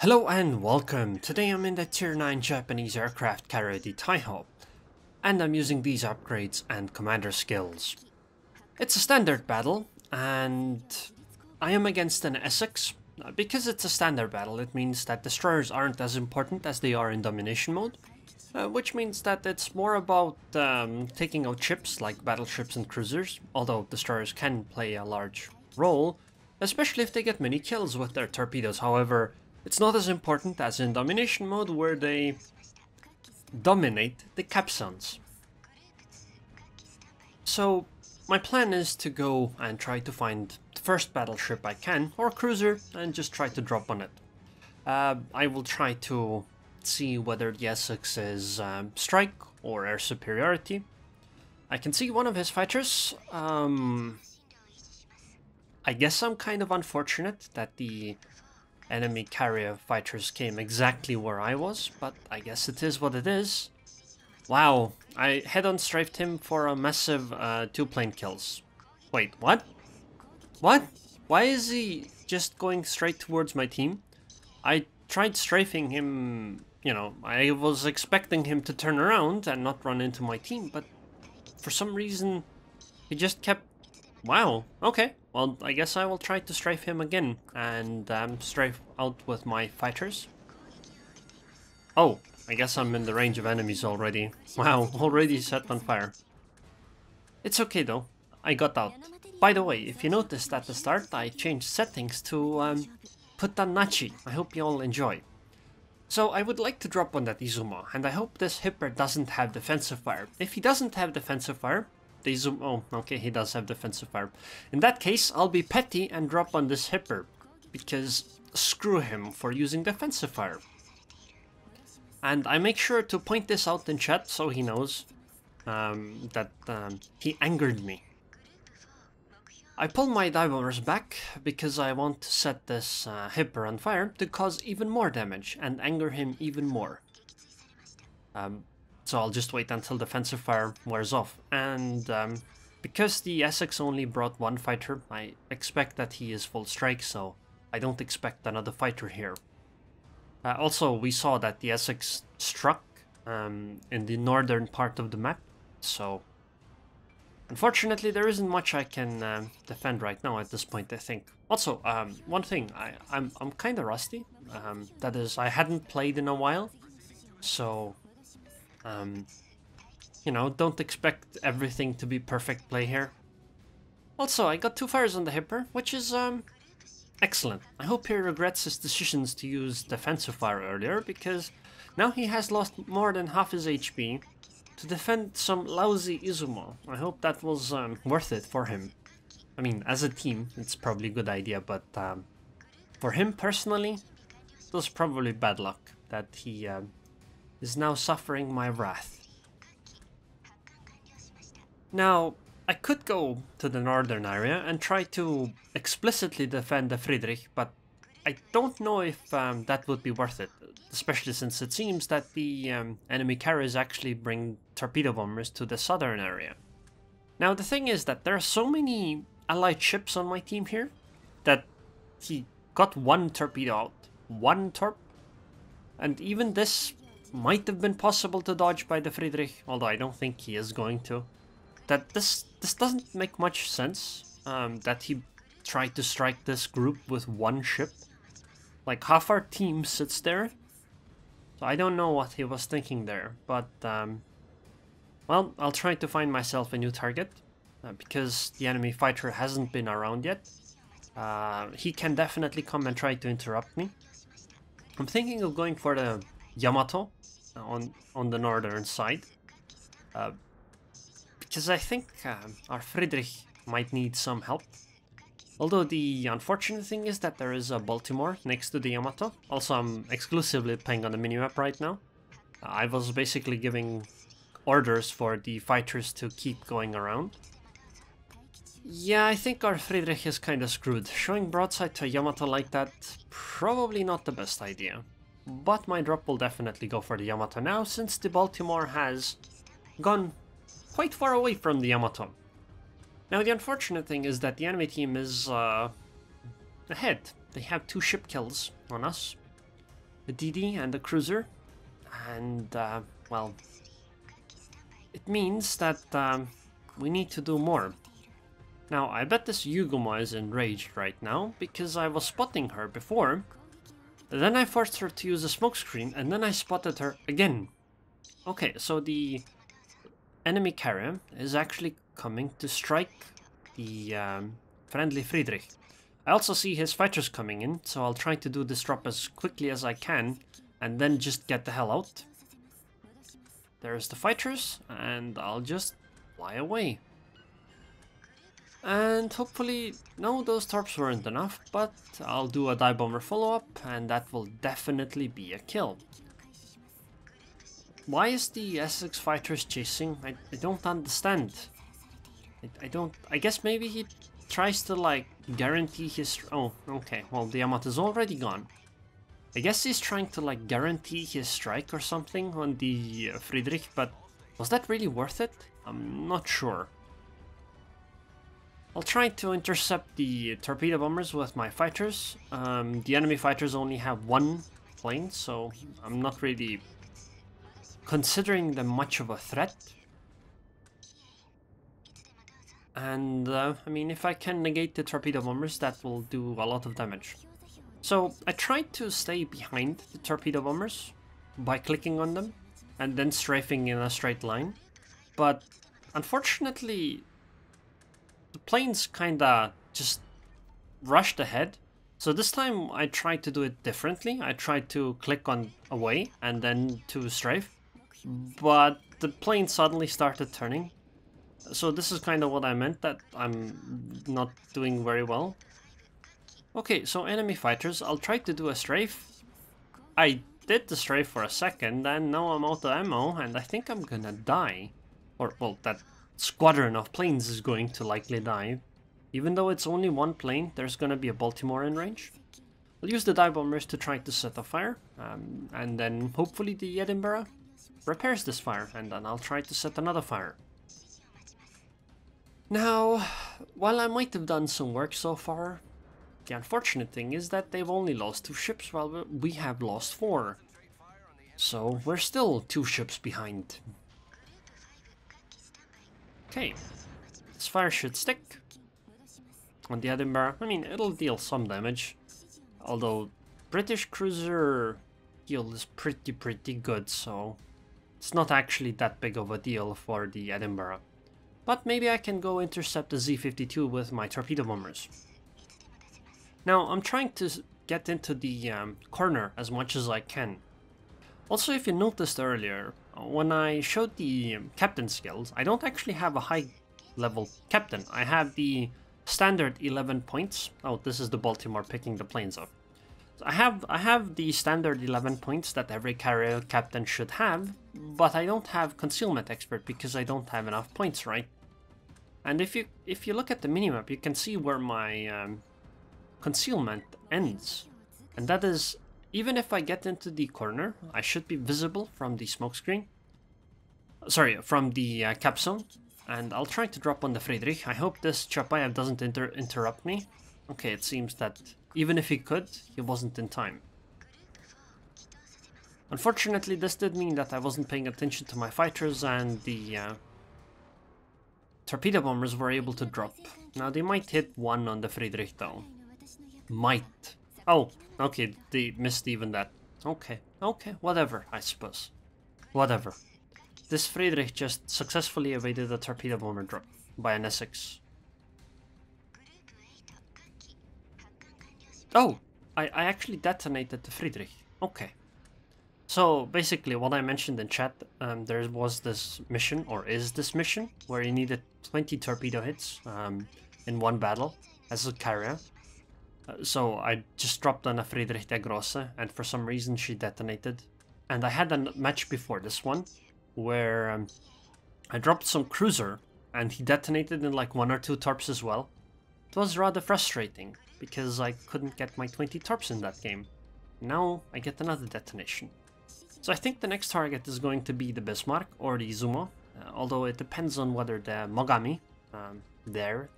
Hello and welcome. Today I'm in the tier 9 Japanese aircraft carrier, the Taihou, and I'm using these upgrades and commander skills. It's a standard battle, and I am against an Essex. Because it's a standard battle, it means that destroyers aren't as important as they are in domination mode, which means that it's more about taking out ships like battleships and cruisers, although destroyers can play a large role, especially if they get many kills with their torpedoes. However, it's not as important as in domination mode, where they dominate the capstans. So my plan is to go and try to find the first battleship I can, or cruiser, and just try to drop on it. I will try to see whether the Essex is strike or air superiority. I can see one of his fighters. I guess I'm kind of unfortunate that the enemy carrier fighters came exactly where I was, but I guess it is what it is. Wow, I head-on strafed him for a massive 2-plane kills. Wait, what? What? Why is he just going straight towards my team? I tried strafing him, you know, I was expecting him to turn around and not run into my team, but for some reason he just kept... Wow, okay. Well, I guess I will try to strafe him again and strafe out with my fighters. Oh, I guess I'm in the range of enemies already. Wow, already set on fire. It's okay though, I got out. By the way, if you noticed at the start, I changed settings to put on Nachi. I hope you all enjoy. So I would like to drop on that Izuma, and I hope this Hipper doesn't have defensive fire. If he doesn't have defensive fire, oh, okay, he does have defensive fire. In that case, I'll be petty and drop on this Hipper, because screw him for using defensive fire. And I make sure to point this out in chat so he knows that he angered me. I pull my dive bombers back because I want to set this Hipper on fire to cause even more damage and anger him even more. So I'll just wait until defensive fire wears off. And because the Essex only brought one fighter, I expect that he is full strike, so I don't expect another fighter here. Also, we saw that the Essex struck in the northern part of the map, so unfortunately there isn't much I can defend right now at this point, I think. Also, one thing, I'm kind of rusty. That is, I hadn't played in a while, so you know, don't expect everything to be perfect play here. Also, I got 2 fires on the Hipper, which is excellent. I hope he regrets his decisions to use defensive fire earlier, because now he has lost more than half his HP to defend some lousy Izuma. I hope that was worth it for him. I mean, as a team, it's probably a good idea, but for him personally, it was probably bad luck that he is now suffering my wrath. Now, I could go to the northern area and try to explicitly defend the Friedrich, but I don't know if that would be worth it, especially since it seems that the enemy carriers actually bring torpedo bombers to the southern area. Now, the thing is that there are so many allied ships on my team here that he got one torpedo out, one torp, and even this might have been possible to dodge by the Friedrich, although I don't think he is going to. That this doesn't make much sense, that he tried to strike this group with one ship. Like, half our team sits there, so I don't know what he was thinking there, but well, I'll try to find myself a new target, because the enemy fighter hasn't been around yet. He can definitely come and try to interrupt me. I'm thinking of going for the Yamato on the northern side, because I think our Friedrich might need some help. Although the unfortunate thing is that there is a Baltimore next to the Yamato. Also, I'm exclusively playing on the minimap right now. I was basically giving orders for the fighters to keep going around. Yeah, I think our Friedrich is kinda screwed. Showing broadside to a Yamato like that, probably not the best idea. But my drop will definitely go for the Yamato now, since the Baltimore has gone quite far away from the Yamato. Now, the unfortunate thing is that the enemy team is ahead. They have 2 ship kills on us. the DD and the cruiser, and well, it means that we need to do more. Now, I bet this Yuguma is enraged right now because I was spotting her before, then I forced her to use a smokescreen, and then I spotted her again. Okay, so the enemy carrier is actually coming to strike the friendly Friedrich. I also see his fighters coming in, so I'll try to do this drop as quickly as I can, and then just get the hell out. There's the fighters, and I'll just fly away. And hopefully, no, those torps weren't enough, but I'll do a dive bomber follow-up, and that will definitely be a kill. Why is the Essex fighters chasing? I don't understand. I guess maybe he tries to, like, guarantee his... Oh, okay, well, the Yamat is already gone. I guess he's trying to, like, guarantee his strike or something on the Friedrich, but was that really worth it? I'm not sure. I'll try to intercept the torpedo bombers with my fighters. The enemy fighters only have one plane, so I'm not really considering them much of a threat. And I mean, if I can negate the torpedo bombers, that will do a lot of damage. So I tried to stay behind the torpedo bombers by clicking on them and then strafing in a straight line, but unfortunately the planes kinda just rushed ahead. So this time I tried to do it differently. I tried to click on away and then to strafe, but the plane suddenly started turning. So this is kind of what I meant, that I'm not doing very well. Okay, so enemy fighters, I'll try to do a strafe. I did the strafe for a second, and now I'm out of ammo, and I think I'm gonna die. Or, well, that squadron of planes is going to likely die. Even though it's only one plane, there's gonna be a Baltimore in range. I'll use the dive bombers to try to set a fire, and then hopefully the Edinburgh repairs this fire, and then I'll try to set another fire. Now, while I might have done some work so far, the unfortunate thing is that they've only lost 2 ships while we have lost 4. So we're still 2 ships behind. Okay, this fire should stick. On the Edinburgh, I mean, it'll deal some damage. Although British cruiser heal is pretty good, so it's not actually that big of a deal for the Edinburgh. But maybe I can go intercept the Z-52 with my torpedo bombers. Now, I'm trying to get into the corner as much as I can. Also, if you noticed earlier, when I showed the captain skills, I don't actually have a high level captain. I have the standard 11 points. Oh, this is the Baltimore picking the planes up. So I have the standard 11 points that every carrier captain should have, but I don't have concealment expert because I don't have enough points, right? And if you look at the minimap, you can see where my concealment ends, and that is, even if I get into the corner, I should be visible from the smokescreen. Sorry, from the cap zone, and I'll try to drop on the Friedrich. I hope this Chapayev doesn't interrupt me. Okay, it seems that even if he could, he wasn't in time. Unfortunately, this did mean that I wasn't paying attention to my fighters, and the torpedo bombers were able to drop. Now they might hit one on the Friedrich though. Might. Oh, okay, they missed even that. Okay, whatever, I suppose. Whatever. This Friedrich just successfully evaded a torpedo bomber drop by an Essex. Oh, I actually detonated the Friedrich. Okay. So basically what I mentioned in chat, there was this mission, or is this mission, where you needed 20 torpedo hits in one battle as a carrier. So I just dropped on a Friedrich der Grosse, and for some reason she detonated. And I had a match before this one, where I dropped some cruiser, and he detonated in like 1 or 2 torps as well. It was rather frustrating, because I couldn't get my 20 torps in that game. Now I get another detonation. So I think the next target is going to be the Bismarck or the Izumo, although it depends on whether the Mogami there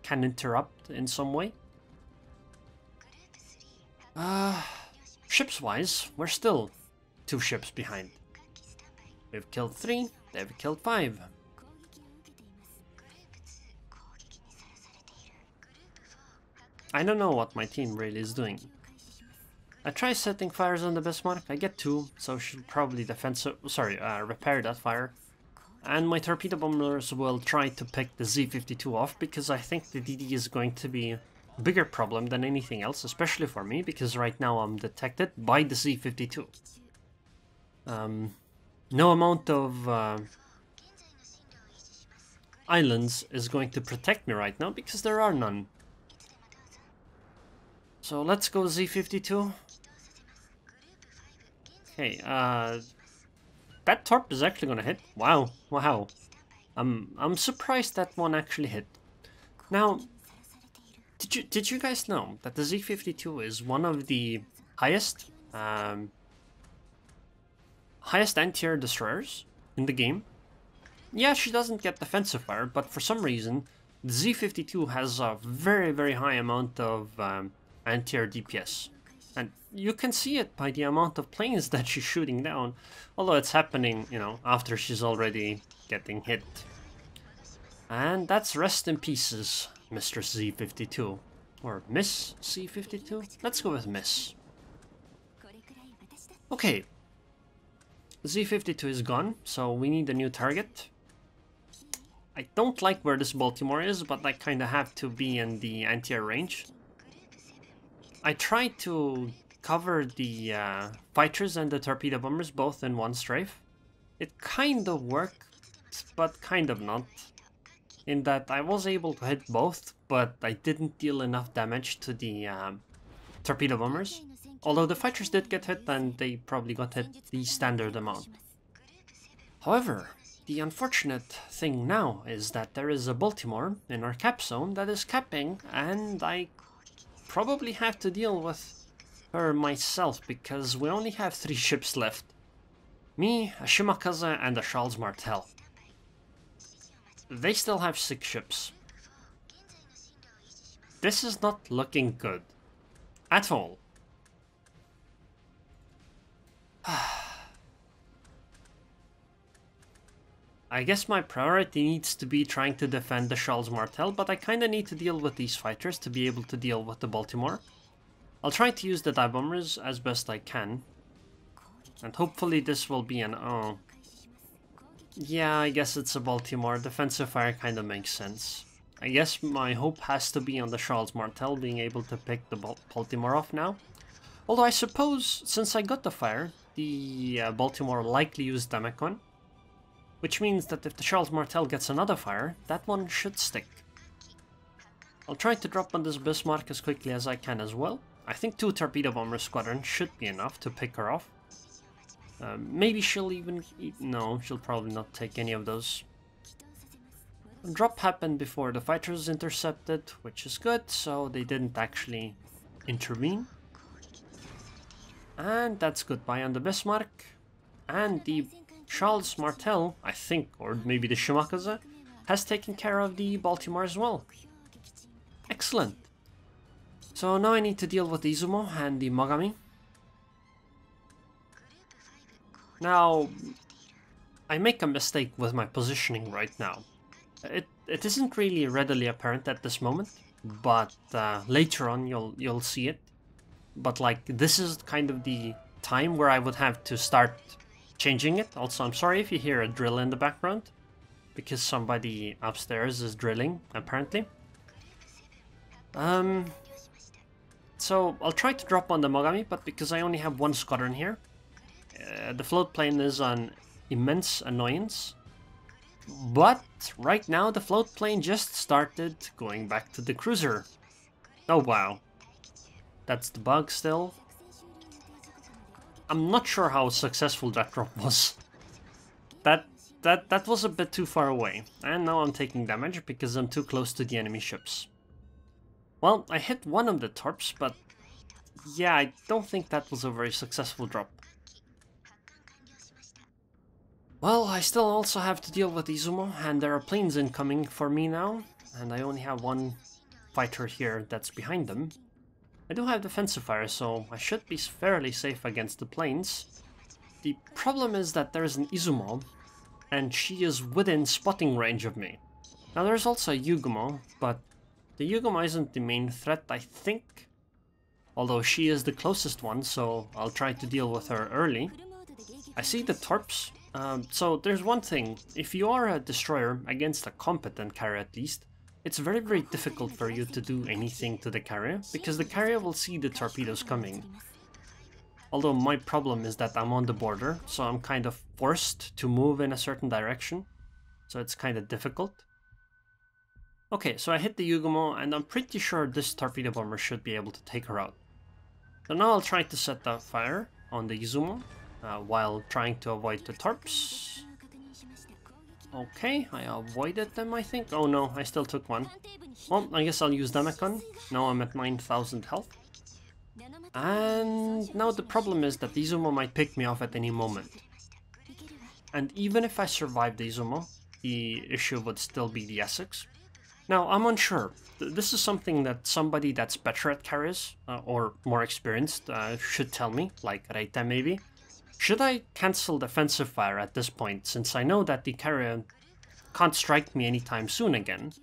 can interrupt in some way. ships-wise, we're still 2 ships behind. We've killed 3, they've killed 5. I don't know what my team really is doing. I try setting fires on the Bismarck, I get 2, so she'll probably repair that fire. And my torpedo bombers will try to pick the Z-52 off, because I think the DD is going to be a bigger problem than anything else, especially for me, because right now I'm detected by the Z-52. No amount of islands is going to protect me right now, because there are none. So let's go Z-52. Okay, that torp is actually gonna hit. Wow, wow. I'm surprised that one actually hit. Now, did you guys know that the Z-52 is one of the highest highest anti-air destroyers in the game? Yeah, she doesn't get defensive fire, but for some reason the Z-52 has a very high amount of anti-air DPS. And you can see it by the amount of planes that she's shooting down, although it's happening, you know, after she's already getting hit. And that's rest in pieces, Mr. Z-52. Or Miss Z-52? Let's go with Miss. Okay. Z-52 is gone, so we need a new target. I don't like where this Baltimore is, but I kinda have to be in the anti-air range. I tried to cover the fighters and the torpedo bombers both in one strafe. It kind of worked, but kind of not. In that I was able to hit both, but I didn't deal enough damage to the torpedo bombers. Although the fighters did get hit, and they probably got hit the standard amount. However, the unfortunate thing now is that there is a Baltimore in our cap zone that is capping, and I probably have to deal with her myself, because we only have 3 ships left. Me, a Shimakaze, and a Charles Martel. They still have 6 ships. This is not looking good. At all. I guess my priority needs to be trying to defend the Charles Martel, but I kinda need to deal with these fighters to be able to deal with the Baltimore. I'll try to use the dive bombers as best I can. And hopefully this will be an... oh. Yeah, I guess it's a Baltimore. Defensive fire kinda makes sense. I guess my hope has to be on the Charles Martel being able to pick the Baltimore off now. Although I suppose, since I got the fire, the Baltimore likely used Damacon. Which means that if the Charles Martel gets another fire, that one should stick. I'll try to drop on this Bismarck as quickly as I can as well. I think 2 torpedo bomber squadrons should be enough to pick her off. Maybe she'll even... no, she'll probably not take any of those. A drop happened before the fighters intercepted, which is good, so they didn't actually intervene. And that's goodbye on the Bismarck. And the Charles Martel, I think, or maybe the Shimakaze, has taken care of the Baltimore as well. Excellent. So now I need to deal with the Izumo and the Mogami. Now, I make a mistake with my positioning right now. It isn't really readily apparent at this moment, but later on you'll see it. But like, this is kind of the time where I would have to start changing it. Also, I'm sorry if you hear a drill in the background, because somebody upstairs is drilling, apparently. So I'll try to drop on the Mogami, but because I only have 1 squadron here, the float plane is an immense annoyance. But right now the float plane just started going back to the cruiser. Oh wow. That's the bug still. I'm not sure how successful that drop was. That was a bit too far away. And now I'm taking damage because I'm too close to the enemy ships. Well, I hit one of the torps, but yeah, I don't think that was a very successful drop. Well, I still also have to deal with Izumo, and there are planes incoming for me now, and I only have 1 fighter here that's behind them. I do have defensive fire, so I should be fairly safe against the planes. The problem is that there is an Izumo, and she is within spotting range of me. Now there's also a Yugumo, but the Yugumo isn't the main threat, I think. Although she is the closest one, so I'll try to deal with her early. I see the Torps. So there's one thing. If you are a destroyer against a competent carrier at least, it's very, very difficult for you to do anything to the carrier, because the carrier will see the torpedoes coming. Although my problem is that I'm on the border, so I'm kind of forced to move in a certain direction. So it's kind of difficult. Okay, so I hit the Yugumo, and I'm pretty sure this torpedo bomber should be able to take her out. So now I'll try to set the fire on the Izumo, while trying to avoid the Torps. Okay, I avoided them, I think. Oh no, I still took one. Well, I guess I'll use Damacon. Now I'm at 9,000 health. And now the problem is that the Izumo might pick me off at any moment. And even if I survive the Izumo, the issue would still be the Essex. Now, I'm unsure. This is something that somebody that's better at carriers, or more experienced, should tell me, like Reita maybe. Should I cancel defensive fire at this point, since I know that the carrier can't strike me anytime soon again?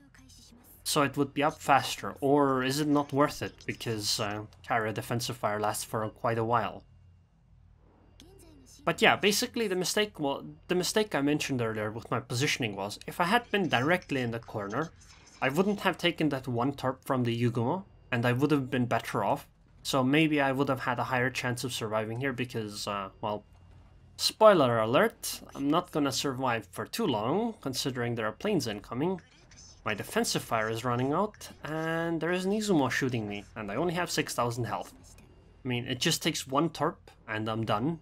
So it would be up faster, or is it not worth it, because carrier defensive fire lasts for quite a while? But yeah, basically the mistake I mentioned earlier with my positioning was, if I had been directly in the corner, I wouldn't have taken that one Torp from the Yugumo, and I would have been better off. So maybe I would have had a higher chance of surviving here because, well, spoiler alert, I'm not gonna survive for too long, considering there are planes incoming. My defensive fire is running out, and there is an Izumo shooting me, and I only have 6,000 health. I mean, it just takes one Torp, and I'm done.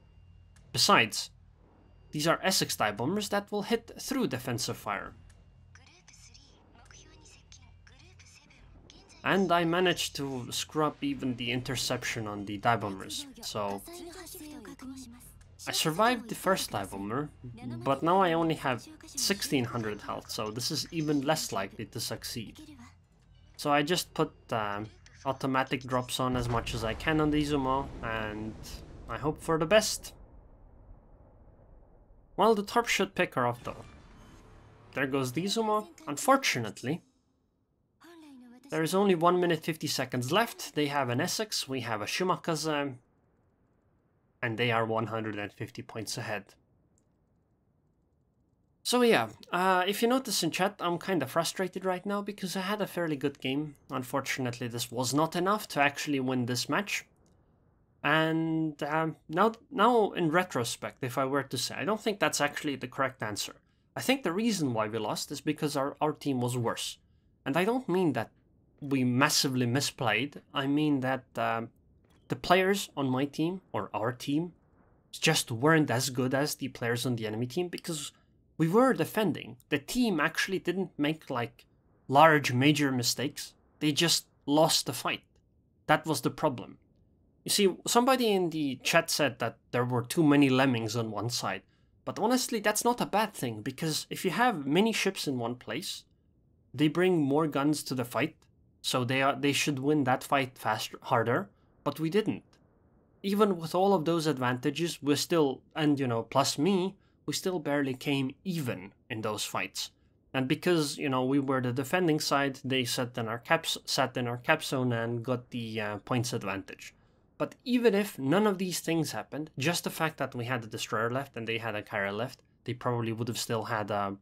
Besides, these are Essex dive bombers that will hit through defensive fire. And I managed to screw up even the interception on the dive bombers, so I survived the first dive bomber, but now I only have 1,600 health, so this is even less likely to succeed. So I just put automatic drops on as much as I can on the Izumo, and I hope for the best. Well, the Torp should pick her off though. There goes the Izumo. Unfortunately, there is only 1 minute 50 seconds left. They have an Essex, we have a Shimakaze, and they are 150 points ahead. So yeah, if you notice in chat, I'm kind of frustrated right now because I had a fairly good game. Unfortunately, this was not enough to actually win this match. And now in retrospect, if I were to say, I don't think that's actually the correct answer. I think the reason why we lost is because our team was worse. And I don't mean that we massively misplayed. I mean that the players on my team, or our team, just weren't as good as the players on the enemy team because we were defending. The team actually didn't make like large major mistakes. They just lost the fight. That was the problem. You see, somebody in the chat said that there were too many lemmings on one side. But honestly, that's not a bad thing, because if you have many ships in one place, they bring more guns to the fight, so they should win that fight harder, but we didn't. Even with all of those advantages, we still, and plus me, we still barely came even in those fights. And because, we were the defending side, they sat in our cap zone and got the points advantage. But even if none of these things happened, just the fact that we had a destroyer left and they had a carrier left, they probably would have still had a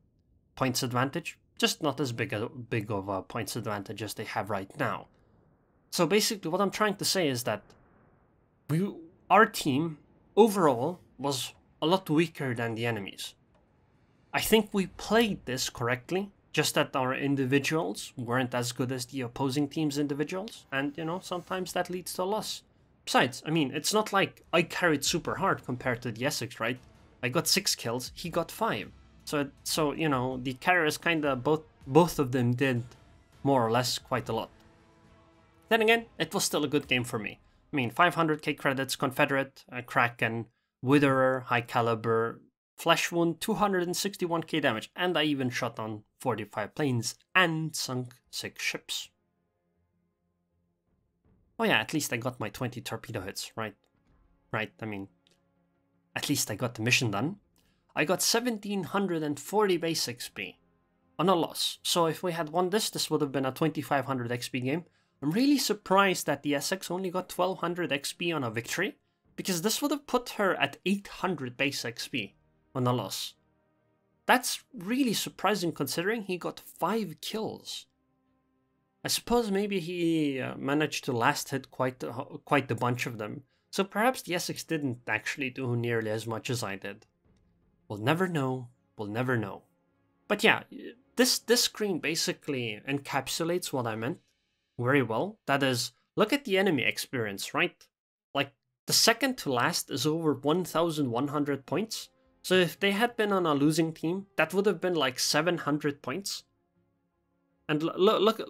points advantage. Just not as big of a points advantage as they have right now. So basically what I'm trying to say is that our team overall was a lot weaker than the enemies. I think we played this correctly, just that our individuals weren't as good as the opposing team's individuals, and sometimes that leads to a loss. Besides, I mean, it's not like I carried super hard compared to the Essex, right? I got 6 kills, he got 5. So the carriers kinda both of them did more or less quite a lot. Then again, it was still a good game for me. I mean, 500k credits, Confederate, Kraken, Witherer, High Caliber, Flesh Wound, 261k damage, and I even shot on 45 planes and sunk 6 ships. Oh yeah, at least I got my 20 torpedo hits, right? Right, I mean, at least I got the mission done. I got 1740 base XP on a loss. So if we had won this would have been a 2500 XP game. I'm really surprised that the Essex only got 1200 XP on a victory, because this would have put her at 800 base XP on a loss. That's really surprising considering he got 5 kills. I suppose maybe he managed to last hit quite a bunch of them, so perhaps the Essex didn't actually do nearly as much as I did. We'll never know, we'll never know. But yeah, this screen basically encapsulates what I meant very well. That is, look at the enemy experience, right? Like, the second to last is over 1100 points. So if they had been on a losing team, that would have been like 700 points. And look,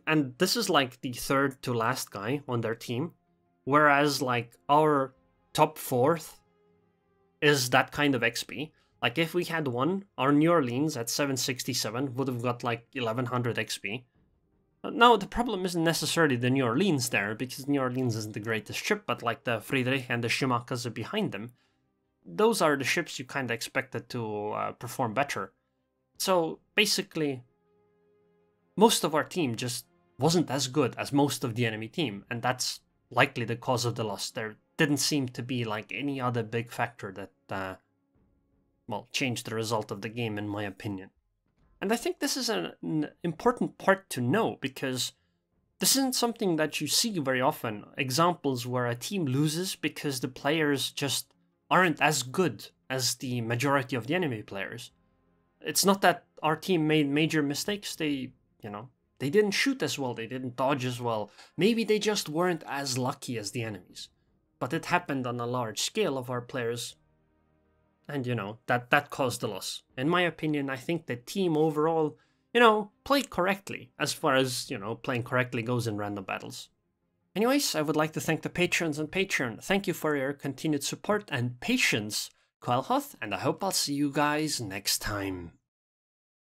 and this is like the third to last guy on their team. Whereas like our top fourth is that kind of XP. Like if we had won, our New Orleans at 767 would have got like 1100 XP. Now the problem isn't necessarily the New Orleans there, because New Orleans isn't the greatest ship, but like the Friedrich and the Schumacher behind them, those are the ships you kind of expected to perform better. So basically, most of our team just wasn't as good as most of the enemy team, and that's likely the cause of the loss. There didn't seem to be like any other big factor that, well, changed the result of the game, in my opinion. And I think this is an important part to know, because this isn't something that you see very often. Examples where a team loses because the players just aren't as good as the majority of the enemy players. It's not that our team made major mistakes. They didn't shoot as well, they didn't dodge as well. Maybe they just weren't as lucky as the enemies. But it happened on a large scale of our players, and that caused the loss. In my opinion, I think the team overall, played correctly, as far as, playing correctly goes in random battles. Anyways, I would like to thank the patrons on Patreon. Thank you for your continued support and patience, Quelhoth, and I hope I'll see you guys next time.